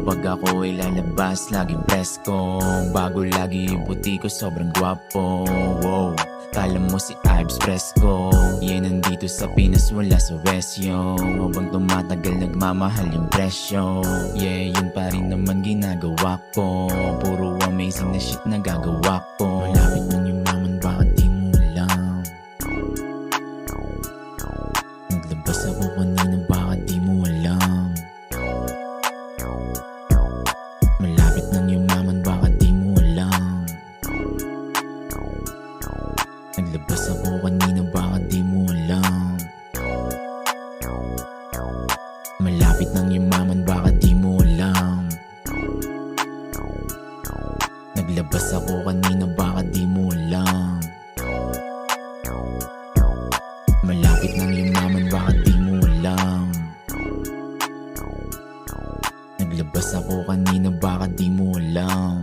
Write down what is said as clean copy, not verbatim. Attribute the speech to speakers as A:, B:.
A: Pag ako ay lalabas, laging presko. Bago lagi yung puti ko, sobrang gwapo. Wow, kala mo si Ives Fresco. Yan nandito sa Pinas, wala sa West yo. Habang tumatagal, nagmamahal yung presyo. Yeah, yun pa rin naman ginagawa ko. Puro amazing na shit na gagawa ko. Malapit nang yumaman, bakit di mo alam? Naglabas ako kanina, bakit di mo alam? Malapit nang yumaman, bakit di mo alam? Naglabas ako kanina, bakit di mo alam? Malapit nang yumaman, bakit di mo alam? Naglabas ako kanina, bakit di mo alam? Malapit nang yumaman, bakit di mo alam? Naglabas ako kanina, bakit di mo alam?